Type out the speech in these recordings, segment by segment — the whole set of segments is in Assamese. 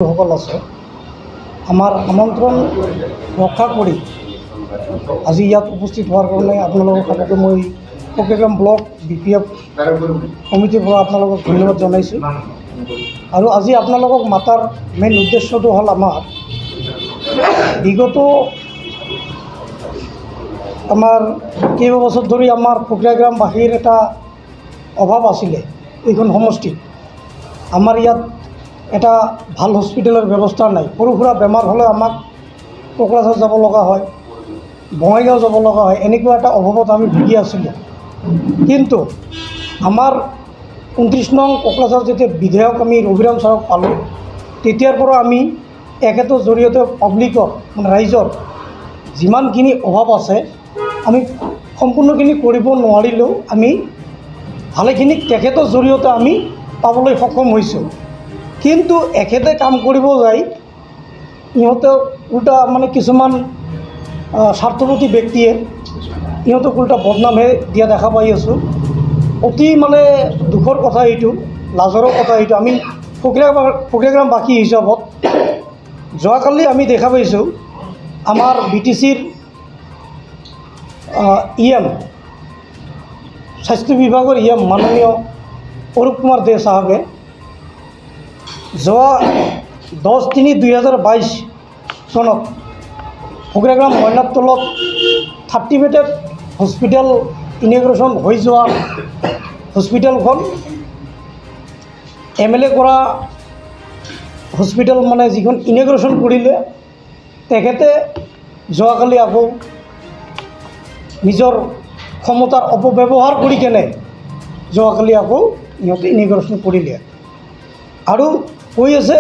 সকল আছে আমাৰ আমন্ত্ৰণ ৰক্ষা কৰি আজি ইয়াত উপস্থিত হোৱাৰ কাৰণে আপোনালোকক আগতে মই ফকীৰাগাম ব্লক BPF কমিটিৰ পৰা আপোনালোকক ধন্যবাদ জনাইছোঁ। আৰু আজি আপোনালোকক মাতাৰ মেইন উদ্দেশ্যটো হ'ল আমাৰ বিগত আমাৰ কেইবছৰ ধৰি আমাৰ ফকীৰাগামবাসীৰ এটা অভাৱ আছিলে। এইখন সমষ্টিত আমাৰ ইয়াত এটা ভাল হস্পিটেলৰ ব্যৱস্থা নাই। সৰু সুৰা বেমাৰ হ'লে আমাক কোকৰাঝাৰ যাব লগা হয়, বঙাইগাঁও যাব লগা হয়। এনেকুৱা এটা অভাৱত আমি ভুগি আছিলোঁ। কিন্তু আমাৰ 29 নং কোকৰাঝাৰ যেতিয়া বিধায়ক আমি ৰবিৰাম ছাৰক পালোঁ, তেতিয়াৰ পৰা আমি এখেতৰ জৰিয়তে পাব্লিকৰ মানে ৰাইজৰ যিমানখিনি অভাৱ আছে আমি সম্পূৰ্ণখিনি কৰিব নোৱাৰিলেও আমি ভালেখিনি তেখেতৰ জৰিয়তে আমি পাবলৈ সক্ষম হৈছোঁ। কিন্তু এখেতে কাম কৰিব যায় ইহঁতে উল্টা মানে কিছুমান স্বাৰ্থপতি ব্যক্তিয়ে ইহঁতক উল্টা বদনামহে দিয়া দেখা পাই আছোঁ। অতি মানে দুখৰ কথা এইটো, লাজৰৰ কথা এইটো। আমি ফকীৰাগামবাসী হিচাপত যোৱাকালি আমি দেখা পাইছোঁ আমাৰ BTCৰ EM স্বাস্থ্য বিভাগৰ EM মাননীয় অৰূপ কুমাৰ দে চাহাবে যোৱা 10/3/2022 চনত ফকীৰাগাম মইনাতলত 30 বেডেড হস্পিটেল ইনগ্ৰেশ্যন হৈ যোৱা হস্পিটেলখন MLA কৰা হস্পিটেল মানে যিখন ইনগ্ৰেশ্যন কৰিলে তেখেতে যোৱাকালি আকৌ নিজৰ ক্ষমতাৰ অপব্যৱহাৰ কৰি কেনে যোৱাকালি আকৌ ইহঁতে ইনগ্ৰেশ্যন কৰিলে আৰু কৈ আছে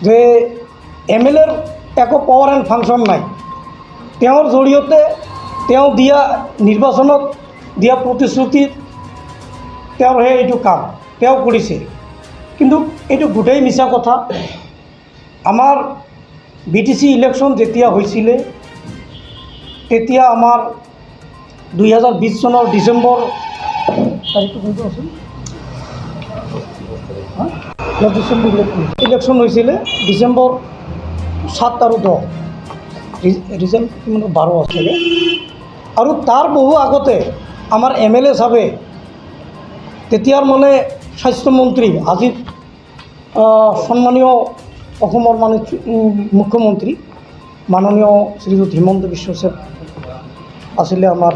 যে MLAৰ একো পাৱাৰ এণ্ড ফাংচন নাই। তেওঁৰ জৰিয়তে তেওঁ দিয়া নিৰ্বাচনত দিয়া প্ৰতিশ্ৰুতিত তেওঁৰহে এইটো কাম তেওঁ কৰিছে। কিন্তু এইটো গোটেই মিছা কথা। আমাৰ BTC ইলেকশ্যন যেতিয়া হৈছিলে তেতিয়া আমাৰ 2020 চনৰ ডিচেম্বৰ তাৰিখটো কোনটো আছিল ইলেকশ্যন হৈছিলে ডিচেম্বৰ 7 আৰু 10, ৰিজাল্ট কিমান 12 আছিলে। আৰু তাৰ বহু আগতে আমাৰ MLA চাবে তেতিয়াৰ মানে স্বাস্থ্যমন্ত্ৰী আজি সন্মানীয় অসমৰ মানে মুখ্যমন্ত্ৰী মাননীয় শ্ৰীযুত হিমন্ত বিশ্ব শৰ্মা আছিলে আমাৰ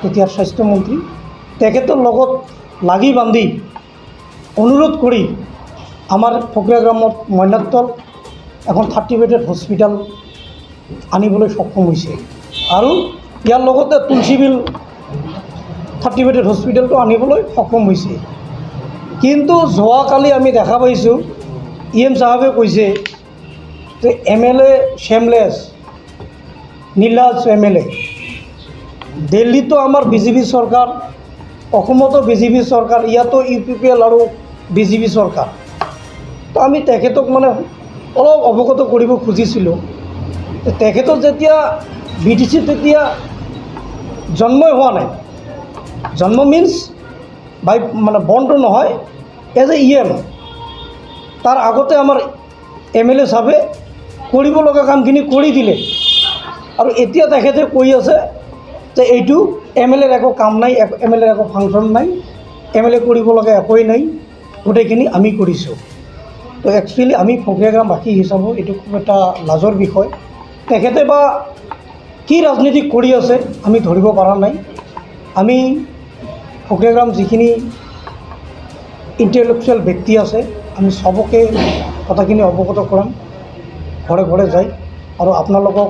তেতিয়াৰ স্বাস্থ্যমন্ত্ৰী। তেখেতৰ লগত লাগি বান্ধি অনুৰোধ কৰি আমাৰ ফকীৰাগামত মইনাতল এখন 30 বেডেড হস্পিটেল আনিবলৈ সক্ষম হৈছে। আৰু ইয়াৰ লগতে তুলসীবিল 30 বেডেড হস্পিটেলটো আনিবলৈ সক্ষম হৈছে। কিন্তু যোৱাকালি আমি দেখা পাইছোঁ EM চাহাবে কৈছে যে MLA শ্যামলেছ নীলাজ MLA। দিল্লীতো আমাৰ BJP চৰকাৰ, অসমতো BJP চৰকাৰ, ইয়াতো UPPL আৰু BJP চৰকাৰ। তো আমি তেখেতক মানে অলপ অৱগত কৰিব খুজিছিলোঁ। তেখেতৰ যেতিয়া BTC তেতিয়া জন্মই হোৱা নাই, জন্ম মিনছ বাই মানে বন্ধ নহয়, এজ এ EM তাৰ আগতে আমাৰ MLA চাবে কৰিব লগা কামখিনি কৰি দিলে। আৰু এতিয়া তেখেতে কৈ আছে যে এইটো MLAৰ একো কাম নাই, MLAৰ একো ফাংচন নাই, MLA কৰিব লগা একোৱেই নাই, গোটেইখিনি আমি কৰিছোঁ। তো একচুৱেলি আমি ফকীৰাগামবাসী হিচাপত এইটো খুব এটা লাজৰ বিষয়। তেখেতে বা কি ৰাজনীতি কৰি আছে আমি ধৰিব পৰা নাই। আমি ফকীৰাগাম যিখিনি ইণ্টেলেকচুৱেল ব্যক্তি আছে আমি চবকে কথাখিনি অৱগত কৰাম ঘৰে ঘৰে যাই। আৰু আপোনালোকক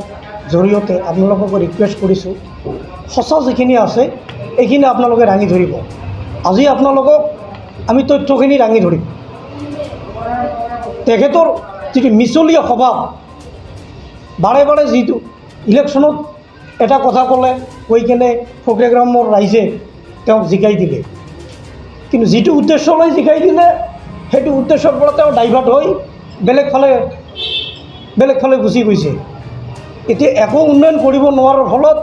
জৰিয়তে আপোনালোকক ৰিকুৱেষ্ট কৰিছোঁ সঁচা যিখিনি আছে এইখিনি আপোনালোকে দাঙি ধৰিব। আজি আপোনালোকক আমি তথ্যখিনি দাঙি ধৰিম। তেখেতৰ যিটো মিছলীয়া স্বভাৱ, বাৰে বাৰে যিটো ইলেকশ্যনত এটা কথা ক'লে কৈ কেনে ফকীৰাগামৰ ৰাইজে তেওঁক জিকাই দিলে। কিন্তু যিটো উদ্দেশ্য লৈ জিকাই দিলে সেইটো উদ্দেশ্যৰ পৰা তেওঁ ডাইভাৰ্ট হৈ বেলেগ ফালে গুচি গৈছে। এতিয়া একো উন্নয়ন কৰিব নোৱাৰাৰ ফলত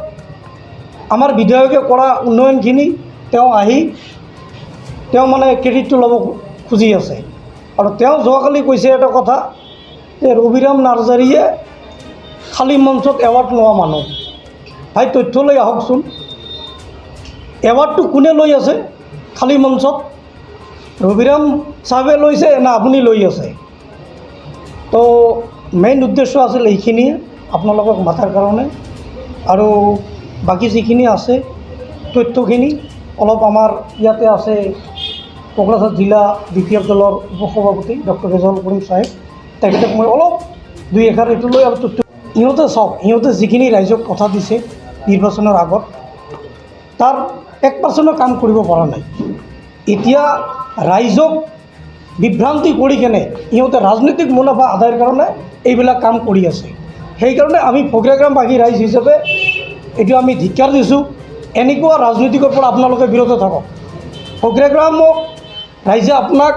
আমাৰ বিধায়কে কৰা উন্নয়নখিনি তেওঁ মানে ক্ৰেডিটটো ল'ব খুজি আছে। আৰু তেওঁ যোৱাকালি কৈছে এটা কথা যে ৰবিৰাম নাৰ্জাৰীয়ে খালী মঞ্চত এৱাৰ্ড লোৱা মানুহ। ভাই তথ্য লৈ আহকচোন, এৱাৰ্ডটো কোনে লৈ আছে খালী মঞ্চত? ৰবিৰাম চাহাবে লৈছে না আপুনি লৈ আছে? তো মেইন উদ্দেশ্য আছিল এইখিনিয়ে আপোনালোকক মাতাৰ কাৰণে। আৰু বাকী যিখিনি আছে তথ্যখিনি অলপ আমাৰ ইয়াতে আছে কোকৰাঝাৰ জিলা BPF দলৰ উপসভাপতি ডক্টৰ ৰেজাউল কৰিম চাহেব, তেখেতক মই অলপ দুই এষাৰ এইটো লৈ আৰু তথ্য ইহঁতে চাওক, ইহঁতে যিখিনি ৰাইজক কথা দিছে নিৰ্বাচনৰ আগত তাৰ 1% কাম কৰিব পৰা নাই। এতিয়া ৰাইজক বিভ্ৰান্তি কৰি কেনে ইহঁতে ৰাজনৈতিক মুনাফা আদায়ৰ কাৰণে এইবিলাক কাম কৰি আছে। সেইকাৰণে আমি ফকীৰাগ্ৰামবাসী ৰাইজ হিচাপে এইটো আমি ধিক্কাৰ দিছোঁ। এনেকুৱা ৰাজনীতিকৰ পৰা আপোনালোকে বিৰত থাকক। ফকীৰাগ্ৰামক ৰাইজে আপোনাক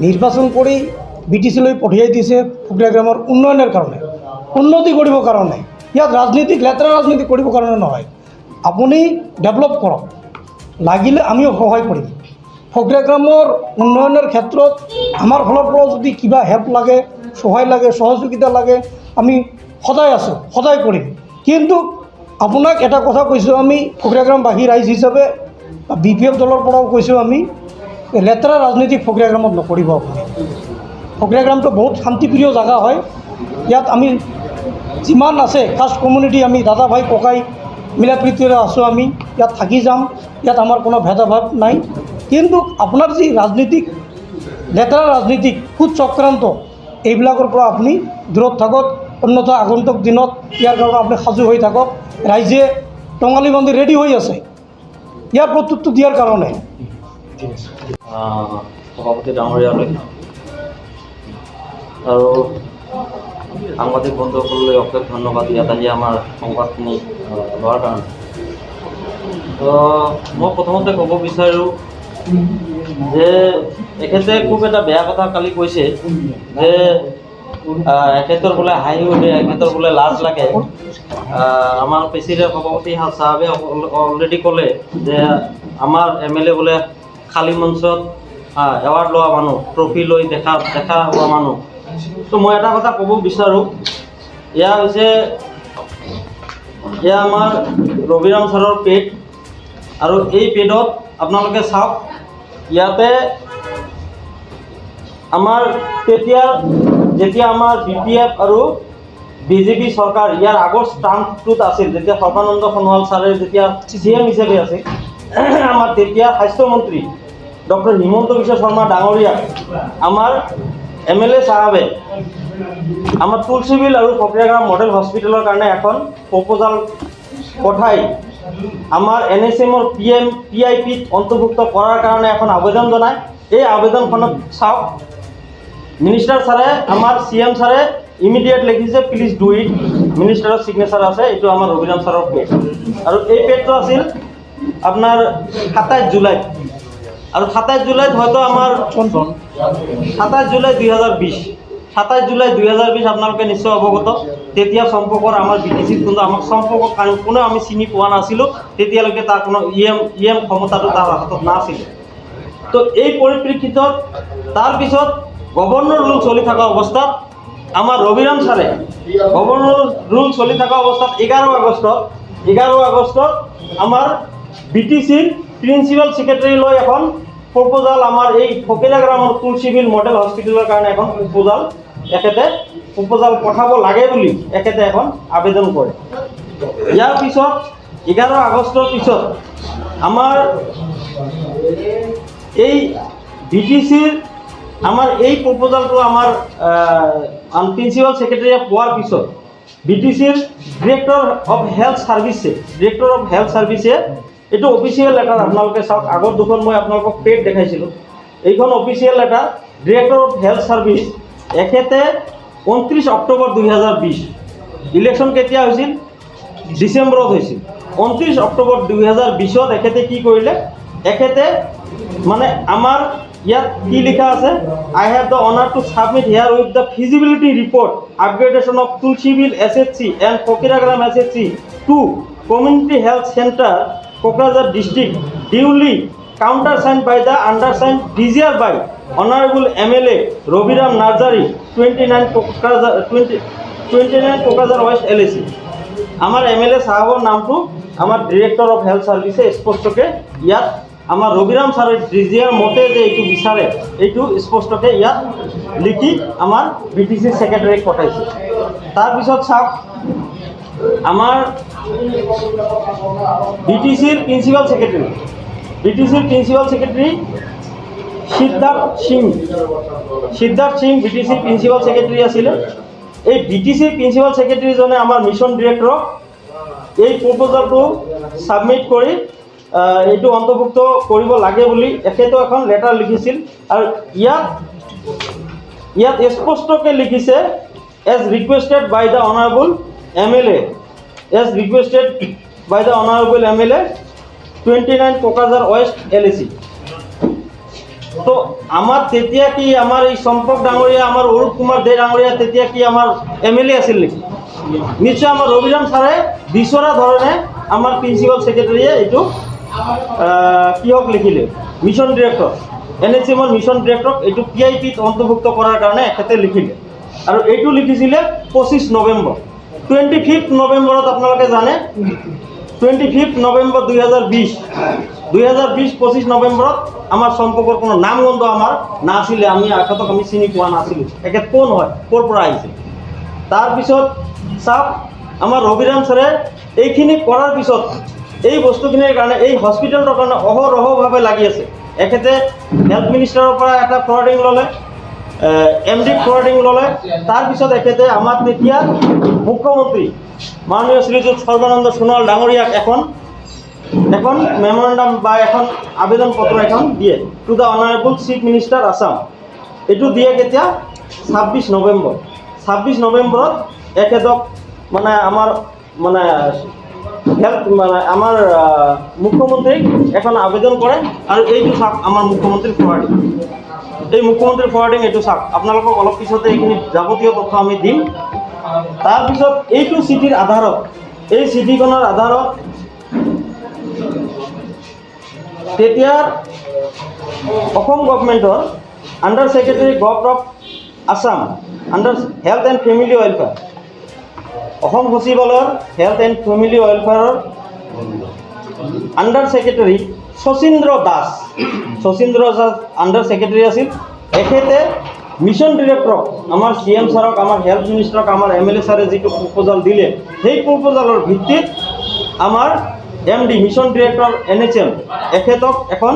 নিৰ্বাচন কৰি BTC লৈ পঠিয়াই দিছে ফকীৰাগ্ৰামৰ উন্নয়নৰ কাৰণে, উন্নতি কৰিবৰ কাৰণে। ইয়াত ৰাজনীতিক লেতেৰা ৰাজনীতি কৰিবৰ কাৰণে নহয়। আপুনি ডেভেলপ কৰক, লাগিলে আমিও সহায় কৰিম। ফকীৰাগ্ৰামৰ উন্নয়নৰ ক্ষেত্ৰত আমাৰ ফালৰ পৰাও যদি কিবা হেল্প লাগে, সহায় লাগে, সহযোগিতা লাগে, আমি সদায় আছোঁ, সদায় কৰিম। কিন্তু আপোনাক এটা কথা কৈছোঁ, আমি ফকীৰাগ্ৰামবাসী ৰাইজ হিচাপে BPF দলৰ পৰাও কৈছোঁ, আমি লেতেৰা ৰাজনীতি ফকীৰাগ্ৰামত নকৰিব। আপুনি ফকীৰাগ্ৰামটো বহুত শান্তিপ্ৰিয় জেগা হয়। ইয়াত আমি যিমান আছে কাষ্ট কমিউনিটি, আমি দাদা ভাই ককাই মিলা প্ৰীতিৰে আছোঁ। আমি ইয়াত থাকি যাম, ইয়াত আমাৰ কোনো ভেদাভাৱ নাই। কিন্তু আপোনাৰ যি ৰাজনীতিক লেতেৰা ৰাজনীতিক সুদ চক্ৰান্ত এইবিলাকৰ পৰা আপুনি দূৰত থাকক। অন্যথা আগন্তুক দিনত ইয়াৰ কাৰণে আপুনি সাজু হৈ থাকক। ৰাইজে টঙালি বান্ধি ৰেডি হৈ আছে ইয়াৰ প্ৰত্যুত্তৰ দিয়াৰ কাৰণে। সভাপতি ডাঙৰীয়ালৈ আৰু সাংবাদিক বন্ধুসকললৈ অশেষ ধন্যবাদ ইয়াত আহি আমাৰ সংবাদখিনি লোৱাৰ কাৰণে। তো মই প্ৰথমতে ক'ব বিচাৰোঁ যে এখেতে খুব এটা বেয়া কথা কালি কৈছে যে এখেতৰ বোলে হাঁহি উঠে, এখেতৰ বোলে লাজ লাগে। আমাৰ প্ৰেচিডেণ্ট সভাপতি চাহাবে অলৰেডি ক'লে যে আমাৰ MLA বোলে খালী মঞ্চত এৱাৰ্ড লোৱা মানুহ, ট্ৰফি লৈ দেখা হোৱা মানুহ। তো মই এটা কথা ক'ব বিচাৰোঁ, এয়া হৈছে এয়া আমাৰ ৰবিৰাম ছাৰৰ পেড। আৰু এই পেডত আপোনালোকে চাওক, ইয়াতে আমাৰ যেতিয়া আমাৰ BPF আৰু BJP চৰকাৰ ইয়াৰ আগৰ টাৰ্মটোত আছিল, যেতিয়া সৰ্বানন্দ সোণোৱাল ছাৰে যেতিয়া CM হিচাপে আছিল, আমাৰ তেতিয়া স্বাস্থ্যমন্ত্ৰী ডক্টৰ হিমন্ত বিশ্ব শৰ্মা ডাঙৰীয়াক আমাৰ MLA চাহাবে আমাৰ তুলসীবিল আৰু ফকীৰাগ্ৰাম মডেল হস্পিটেলৰ কাৰণে এখন প্ৰপ'জাল পঠাই আমাৰ NSMৰ PIPত অন্তৰ্ভুক্ত কৰাৰ কাৰণে এখন আবেদন জনায়। এই আবেদনখনত চাওক, মিনিষ্টাৰ ছাৰে আমাৰ CM ছাৰে ইমিডিয়েট লিখিছে প্লিজ ডু ইট, মিনিষ্টাৰৰ ছিগনেচাৰ আছে। এইটো আমাৰ ৰবিৰাম ছাৰৰ পেড। আৰু এই পেডটো আছিল আপোনাৰ 27 জুলাইত। আৰু 27 জুলাইত হয়তো আমাৰ 27 জুলাই 2020, 27 জুলাই 2020 আপোনালোকে নিশ্চয় অৱগত। তেতিয়া সম্পৰ্কৰ আমাৰ BTCত কিন্তু আমাক সম্পৰ্ক কোনেও আমি চিনি পোৱা নাছিলোঁ। তেতিয়ালৈকে তাৰ কোনো EM ক্ষমতাটো তাৰ হাতত নাছিল। তো এই পৰিপ্ৰেক্ষিতত তাৰপিছত গভৰ্ণৰ ৰুল চলি থকা অৱস্থাত আমাৰ ৰবিৰাম ছাৰে গভৰ্ণৰ ৰুল চলি থকা অৱস্থাত 11 আগষ্টত আমাৰ BTCৰ প্ৰিন্সিপাল ছেক্ৰেটাৰী লৈ এখন প্ৰপ'জাল আমাৰ এই ফকীৰাগ্ৰামৰ তুলসীবিল মডেল হস্পিটেলৰ কাৰণে এখন প্ৰপ'জাল পঠাব লাগে বুলি এখেতে এখন আবেদন কৰে। ইয়াৰ পিছত 11 আগষ্টৰ পিছত আমাৰ এই BTCৰ আমাৰ এই প্ৰপ'জালটো আমাৰ প্ৰিন্সিপাল ছেক্ৰেটাৰীয়ে পোৱাৰ পিছত BTCৰ ডিৰেক্টৰ অফ হেল্থ ছাৰ্ভিছে এইটো অফিচিয়েল লেটাৰ আপোনালোকে চাওক। আগৰ দুখন মই আপোনালোকক পেড দেখাইছিলোঁ, এইখন official letter. Director of health service এখেতে 29 অক্টোবৰ 2020, ইলেকশ্যন কেতিয়া হৈছিল? ডিচেম্বৰত হৈছিল। 29 অক্টোবৰ 2020ত এখেতে কি কৰিলে? এখেতে মানে আমাৰ ইয়াত কি লিখা আছে, I have the honour to submit here with the feasibility report upgradation of Tulsibil SHC and Fakiragram SHC to community health centre Kokrajhar district duly countersigned by the undersigned DGR by honourable MLA Rabiram Narzary 29 Kokrajhar west LAC। আমাৰ MLA সাহেবৰ নামটো আমাৰ ডিৰেক্টৰ অফ হেল্থ সাৰ্ভিসে স্পষ্টকে ইয়াত আমাৰ ৰবিৰাম ছাৰৰ ডিজিয়াৰ মতে যে এইটো বিচাৰে এইটো স্পষ্টকে ইয়াত লিখি আমাৰ BTC সেক্ৰেটাৰীক পঠাইছে। তাৰপিছত চাওক আমাৰ BTCৰ principal secretary Siddhartha Singh BTC principal secretary আছিলে। এই BTC প্ৰিন্সিপাল সেক্ৰেটাৰীজনে আমাৰ মিছন ডিৰেক্টৰক এই প্ৰপ'জালটো ছাবমিট কৰি এইটো অন্তৰ্ভুক্ত কৰিব লাগে বুলি এখেতেও এখন লেটাৰ লিখিছিল। আৰু ইয়াত স্পষ্টকৈ লিখিছে as requested by the honourable MLA 29 Kokrajhar west LAC। তো আমাৰ তেতিয়া কি আমাৰ এই চম্পক ডাঙৰীয়া আমাৰ অৰূপ কুমাৰ দে ডাঙৰীয়া তেতিয়া কি আমাৰ MLA আছিল নেকি? নিশ্চয় আমাৰ ৰবিৰাম ছাৰে বিচৰা ধৰণে আমাৰ প্ৰিন্সিপাল সেক্ৰেটাৰীয়ে এইটো কিহক লিখিলে মিছন ডিৰেক্টৰ NHMৰ মিছন ডিৰেক্টৰক এইটো PIPত অন্তৰ্ভুক্ত কৰাৰ কাৰণে এখেতে লিখিলে। আৰু এইটো লিখিছিলে 25 নৱেম্বৰ 25 নৱেম্বৰত আপোনালোকে জানে 25 নৱেম্বৰ 2020 25 নৱেম্বৰত আমাৰ সম্পৰ্কৰ কোনো নাম গন্ধ আমাৰ নাছিলে। এখেতক আমি চিনি পোৱা নাছিলোঁ এখেত কোন হয় ক'ৰ পৰা আহিছিল। তাৰপিছত চাওক আমাৰ ৰবিৰাম ছাৰে এইখিনি কৰাৰ পিছত এই বস্তুখিনিৰ কাৰণে এই হস্পিটেলটোৰ কাৰণে অহৰহভাৱে লাগি আছে। এখেতে হেল্থ মিনিষ্টাৰৰ পৰা এটা ফৰৱাৰ্ডিং ল'লে, MD ফৰৱাৰ্ডিং ল'লে। তাৰপিছত এখেতে আমাৰ তেতিয়া মুখ্যমন্ত্ৰী মাননীয় শ্ৰীযুত সৰ্বানন্দ সোণোৱাল ডাঙৰীয়াক এখন মেমৰেণ্ডাম বা এখন আবেদন পত্ৰ এখন দিয়ে to the honourable chief minister Assam. এইটো দিয়ে কেতিয়া 26 নৱেম্বৰত এখেতক মানে আমাৰ মানে হেল্থ মানে আমাৰ মুখ্যমন্ত্ৰীক এখন আবেদন কৰে। আৰু এইটো চাওক আমাৰ মুখ্যমন্ত্ৰীৰ ফৰৱাৰ্ডিং এইটো চাওক আপোনালোকক অলপ পিছতে এইখিনি যাৱতীয় তথ্য আমি দিম। তাৰপিছত এইটো চিঠিৰ আধাৰত এই চিঠিখনৰ আধাৰত তেতিয়াৰ অসম গভৰ্ণমেণ্টৰ under secretary government of Assam under health and family welfare Assam সচিবালয়ৰ হেল্থ এণ্ড ফেমিলি ৱেলফেয়াৰৰ under secretary Sachindra Das under secretary আছিল। এখেতে মিছন ডিৰেক্টৰক আমাৰ CM ছাৰক আমাৰ হেল্থ মিনিষ্টাৰক আমাৰ MLA ছাৰে যিটো প্ৰপ'জাল দিলে সেই প্ৰপ'জালৰ ভিত্তিত আমাৰ MD মিছন ডিৰেক্টৰ NHM এখেতক এখন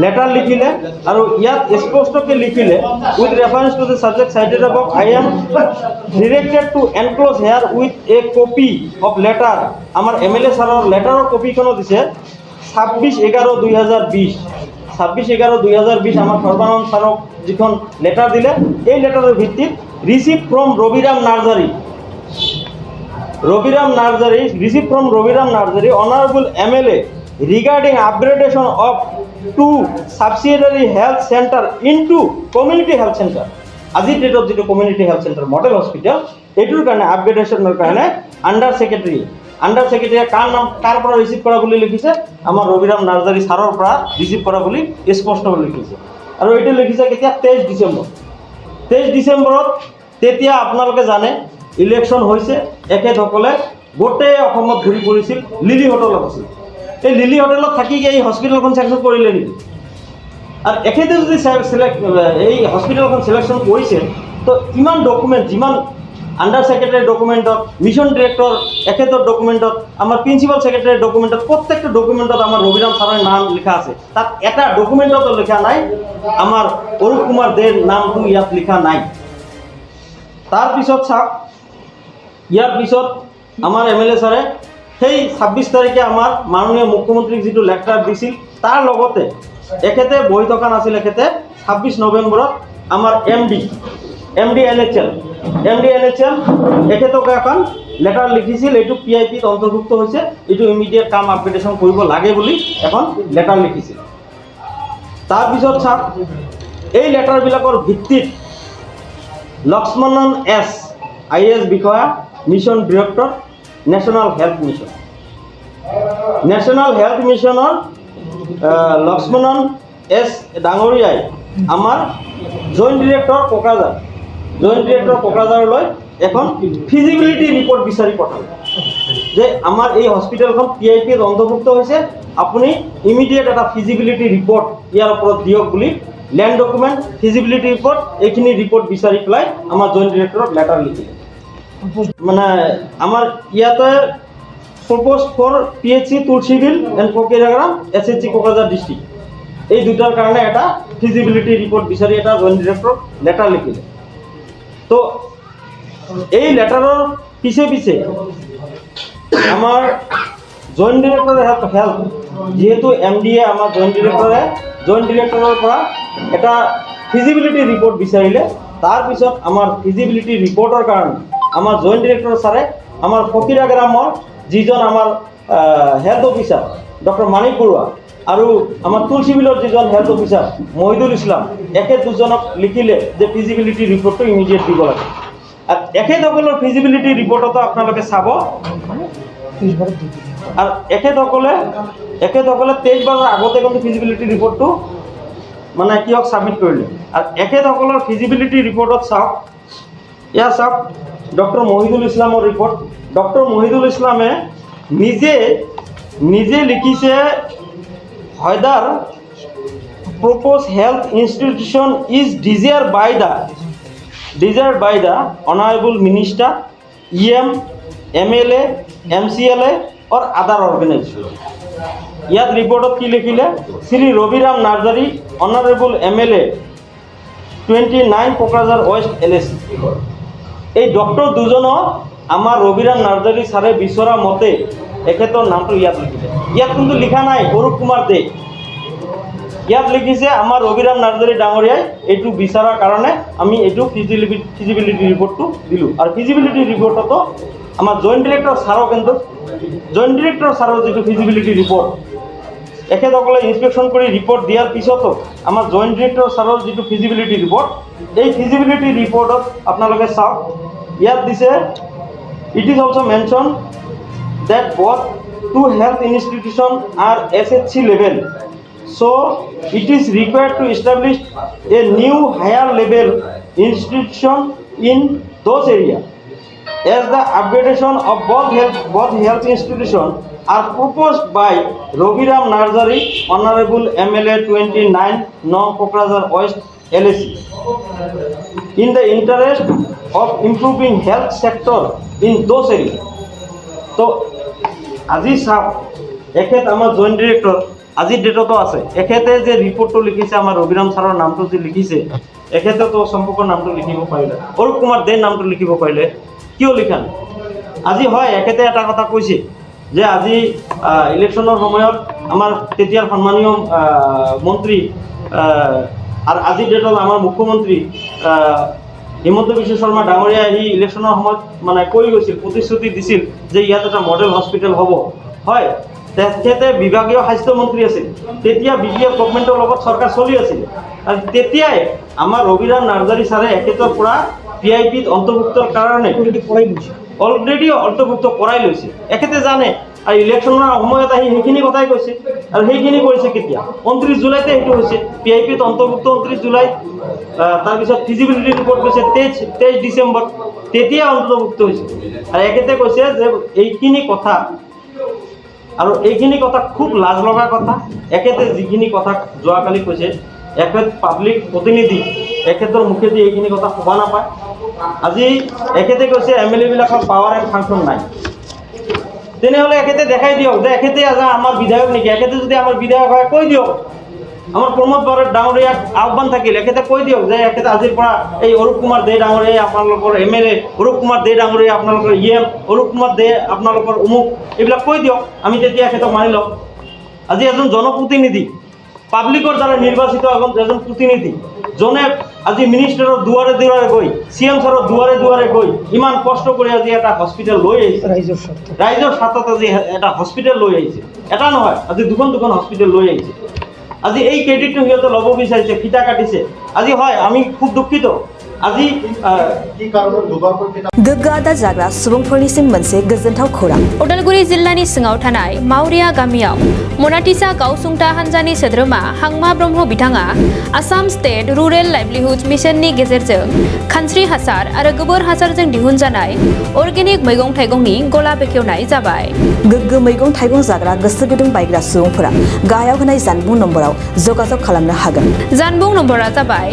লেটাৰ লিখিলে। আৰু ইয়াত স্পষ্টকৈ লিখিলে with reference to the subject cited above I am directed to enclose here with a copy of letter। আমাৰ MLA ছাৰৰ লেটাৰৰ কপিখনো দিছে 26/11/2020 আমাৰ সৰ্বানন্দ ছাৰক যিখন লেটাৰ দিলে এই লেটাৰৰ ভিত্তিত receive from Rabiram Narzary honourable MLA regarding upgradation of 2 subsidiary health center into community health center। আজিৰ ডেটত যিটো community health centre model hospital এইটোৰ কাৰণে আপগ্ৰেডেশ্যনৰ কাৰণে আণ্ডাৰ ছেক্ৰেটাৰীয়ে কাৰ পৰা ৰিচিভ কৰা বুলি লিখিছে আমাৰ ৰবিৰাম নাৰ্জাৰী ছাৰৰ পৰা ৰিচিভ কৰা বুলি স্পষ্টকৈ লিখিছে। আৰু এইটো লিখিছে কেতিয়া 23 ডিচেম্বৰত। তেতিয়া আপোনালোকে জানে ইলেকশ্যন হৈছে, এখেতসকলে গোটেই অসমত ঘূৰি ফুৰিছিল, লিলি হোটেলত আছিল। এই লিলি হোটেলত থাকি এই হস্পিটেলখন ছিলেক্ট কৰিলে নেকি? আৰু এখেতে যদি এই হস্পিটেলখন ছিলেকশ্যন কৰিছে তো ইমান ডকুমেণ্ট যিমান আণ্ডাৰ ছেক্ৰেটাৰী ডকুমেণ্টত মিছন ডিৰেক্টৰ এখেতৰ ডকুমেণ্টত আমাৰ প্ৰিন্সিপাল ছেক্ৰেটাৰীৰ ডকুমেণ্টত প্ৰত্যেকটো ডকুমেণ্টত আমাৰ ৰবিৰাম ছাৰৰ নাম লিখা আছে। তাত এটা ডকুমেণ্টতো লিখা নাই আমাৰ অৰূপ কুমাৰ দেৰ নামটো ইয়াত লিখা নাই। তাৰপিছত চাওক ইয়াৰ পিছত আমাৰ MLA ছাৰে সেই 26 তাৰিখে আমাৰ মাননীয় মুখ্যমন্ত্ৰীক যিটো লেটাৰ দিছিল তাৰ লগতে এখেতে বহি থকা নাছিল। এখেতে 26 নৱেম্বৰত আমাৰ MD NHL এখেতক এখন লেটাৰ লিখিছিল। এইটো PIPত অন্তৰ্ভুক্ত হৈছে, এইটো ইমিডিয়েট কাম আপগ্ৰেডেশ্যন কৰিব লাগে বুলি এখন লেটাৰ লিখিছিল। তাৰপিছত চাওক এই লেটাৰবিলাকৰ ভিত্তিত লক্ষ্মণন S IAS বিষয়া মিছন ডিৰেক্টৰ নেশ্যনেল হেল্থ মিছনৰ লক্ষ্মণন S ডাঙৰীয়াই আমাৰ জইণ্ট ডিৰেক্টৰ কোকৰাঝাৰলৈ এখন ফিজিবিলিটি ৰিপৰ্ট বিচাৰি পঠালে যে আমাৰ এই হস্পিটেলখন PIPত অন্তৰ্ভুক্ত হৈছে, আপুনি ইমিডিয়েট এটা ফিজিবিলিটি ৰিপৰ্ট ইয়াৰ ওপৰত দিয়ক বুলি ল্যান্ড ডকুমেণ্ট, ফিজিবিলিটি ৰিপৰ্ট, এইখিনি ৰিপৰ্ট বিচাৰি পেলাই আমাৰ জইণ্ট ডিৰেক্টৰক লেটাৰ লিখিলে। মানে আমাৰ ইয়াতে propose for PHC Tulsibil and Fakiragram SHC Kokrajhar district, এই দুটাৰ কাৰণে এটা ফিজিবিলিটি ৰিপৰ্ট বিচাৰি এটা জইণ্ট ডিৰেক্টৰক লেটাৰ লিখিলে। তো এই লেটাৰৰ পিছে পিছে আমাৰ জইণ্ট ডিৰেক্টৰে হেল্প, যিহেতু MDয়ে আমাৰ জইণ্ট ডিৰেক্টৰৰ পৰা এটা ফিজিবিলিটি ৰিপৰ্ট বিচাৰিলে। তাৰপিছত আমাৰ ফিজিবিলিটি ৰিপৰ্টৰ কাৰণে আমাৰ জইণ্ট ডিৰেক্টৰ ছাৰে আমাৰ ফকিৰাগ্ৰামৰ যিজন আমাৰ health officer doctor Manik Baruah আৰু আমাৰ তুলসীবিলৰ যিজন হেল্থ অফিচাৰ মহিদুল ইছলাম, এখেত দুজনক লিখিলে যে ফিজিবিলিটি ৰিপৰ্টটো ইমিডিয়েট দিব লাগে। আৰু এখেতসকলৰ ফিজিবিলিটি ৰিপৰ্টতো আপোনালোকে চাব, আৰু এখেতসকলে 23 বাৰৰ আগতে কিন্তু ফিজিবিলিটি ৰিপৰ্টটো মানে কিয়ক ছাবমিট কৰিলে। আৰু এখেতসকলৰ ফিজিবিলিটি ৰিপৰ্টত চাওক, এয়া চাওক ডক্টৰ মহিদুল ইছলামৰ ৰিপৰ্ট। ডক্টৰ মহিদুল ইছলামে নিজে লিখিছে, whether proposed health institution is desired by the honorable minister, EM, MLA, MCLA or other organization. ইয়াত ৰিপৰ্টত কি লিখিলে, Shri Rabiram Narzary, honourable MLA 29 Kokrajhar west LAC। এই ডক্টৰ দুজনক আমাৰ ৰবিৰাম নাৰ্জাৰী ছাৰে বিচৰা মতে এখেতৰ নামটো ইয়াত লিখিলে। ইয়াত কিন্তু লিখা নাই অৰূপ কুমাৰ দে, ইয়াত লিখিছে আমাৰ ৰবিৰাম নাৰ্জাৰী ডাঙৰীয়াই এইটো বিচৰাৰ কাৰণে আমি এইটো ফিজিবিলিটি ৰিপৰ্টটো দিলোঁ। আৰু ফিজিবিলিটি ৰিপৰ্টতো আমাৰ জইণ্ট ডিৰেক্টৰ ছাৰৰ যিটো ফিজিবিলিটি ৰিপৰ্ট, এখেতসকলে ইনস্পেকশ্যন কৰি ৰিপৰ্ট দিয়াৰ পিছতো আমাৰ জইণ্ট ডিৰেক্টৰ ছাৰৰ যিটো ফিজিবিলিটি ৰিপৰ্ট, এই ফিজিবিলিটি ৰিপৰ্টত আপোনালোকে চাওক, ইয়াত দিছে it is also mentioned that both two health institutions are SHC level, so it is required to establish a new higher level institution in those areas, as the upgradation of both health institutions are proposed by Robiram Narzari, Honorable MLA 29 Nong Kokrajhar West LAC, in the interest of improving health sector in those areas. তো আজি চাওক, এখেত আমাৰ জইণ্ট ডিৰেক্টৰ আজিৰ ডেটতো আছে, এখেতে যে ৰিপৰ্টটো লিখিছে আমাৰ ৰবিৰাম ছাৰৰ নামটো যে লিখিছে, এখেতেতো সম্পূৰ্ণ নামটো লিখিব পাৰিলে, অৰূপ কুমাৰ দেৰ নামটো লিখিব পাৰিলে, কিয় লিখা নাই? আজি হয় এখেতে এটা কথা কৈছে যে আজি ইলেকশ্যনৰ সময়ত আমাৰ তেতিয়াৰ সন্মানীয় মন্ত্ৰী আৰু আজিৰ ডেটত আমাৰ মুখ্যমন্ত্ৰী হিমন্ত বিশ্ব শৰ্মা ডাঙৰীয়া আহি ইলেকশ্যনৰ সময়ত মানে কৈ গৈছিল, প্ৰতিশ্ৰুতি দিছিল যে ইয়াত এটা মডেল হস্পিটেল হ'ব। হয়, তেখেতে বিভাগীয় স্বাস্থ্যমন্ত্ৰী আছিল, তেতিয়া BJP গভৰ্ণমেণ্টৰ লগত চৰকাৰ চলি আছিল। আৰু তেতিয়াই আমাৰ ৰবিৰাম নাৰ্জাৰী ছাৰে এখেতৰ পৰা PIPত অন্তৰ্ভুক্তৰ কাৰণে অলৰেডি অন্তৰ্ভুক্ত কৰাই লৈছে। এখেতে জানে, আৰু ইলেকশ্যনৰ সময়ত আহি সেইখিনি কথাই কৈছে, আৰু সেইখিনি কৰিছে কেতিয়া? 29 জুলাইতে সেইটো হৈছে, PIPত অন্তৰ্ভুক্ত 29 জুলাইত, তাৰপিছত ফিজিবিলিটি ৰিপৰ্ট কৈছে 23 ডিচেম্বৰ, তেতিয়া অন্তৰ্ভুক্ত হৈছে। আৰু এখেতে কৈছে যে এইখিনি কথা, আৰু এইখিনি কথা খুব লাজ লগা কথা। এখেতে যিখিনি কথা যোৱাকালি কৈছে, এখেত পাব্লিক প্ৰতিনিধি, এখেতৰ মুখেদি এইখিনি কথা ক'ব নাপায়। আজি এখেতে কৈছে MLA বিলাকৰ পাৱাৰ এণ্ড ফাংচন নাই, তেনেহ'লে এখেতে দেখাই দিয়ক যে এখেতে আমাৰ বিধায়ক নেকি। এখেতে যদি আমাৰ বিধায়ক হয় কৈ দিয়ক, আমাৰ প্ৰমোদ বৰা ডাঙৰীয়াক আহ্বান থাকিল, এখেতে কৈ দিয়ক যে এখেতে আজিৰ পৰা এই অৰূপ কুমাৰ দে ডাঙৰীয়াই আপোনালোকৰ MLA, অৰূপ কুমাৰ দে ডাঙৰীয়াই আপোনালোকৰ EM, অৰূপ কুমাৰ দে আপোনালোকৰ অমুক, এইবিলাক কৈ দিয়ক, আমি তেতিয়া এখেতক মানি ল'ম। আজি এজন জনপ্ৰতিনিধি, পাব্লিকৰ দ্বাৰা নিৰ্বাচিত এজন প্ৰতিনিধি, জনে আজি মিনিষ্টাৰৰ দুৱাৰে দুৱাৰে গৈ, CM ছাৰৰ দুৱাৰে দুৱাৰে গৈ ইমান কষ্ট কৰি আজি এটা হস্পিটেল লৈ আহিছে, ৰাইজৰ স্বাৰ্থত আজি এটা হস্পিটেল লৈ আহিছে। এটা নহয়, আজি দুখন হস্পিটেল লৈ আহিছে। আজি এই ক্ৰেডিটটো সিহঁতে ল'ব বিচাৰিছে, ফিটা কাটিছে। আজি হয় আমি খুব দুখিত আজি गोग्गो आदार जाग्रा सुबुंफोरनिसिम मोनसे गोजोनथाव खौरां। उदालगुरि जिल्लानि सिङाव थानाय मावरिया गामियाव मनाटिसा गावसुंथा हान्जानि सोद्रोमा हांमा ब्रह्म बिथाङा आसाम स्टेट रुरेल लाइभलिहुड मिशननि गेजेरजों खानस्रि हासार आरो गोबोर हासारजों दिहुनजानाय अर्गेनिक मैगं थाइगंनि गला बेखेवनाय जाबाय। गोग्गो मैगं थाइगं जाग्रा गोसो गुदुं बायग्रा सुबुंफोरा गाहायाव होनाय जानबुं नम्बराव जगाजग खालामनो हागोन। जानबुं नम्बरा जाबाय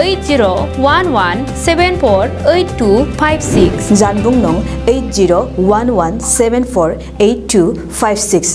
8011748256। जानबुं नं 8011748256।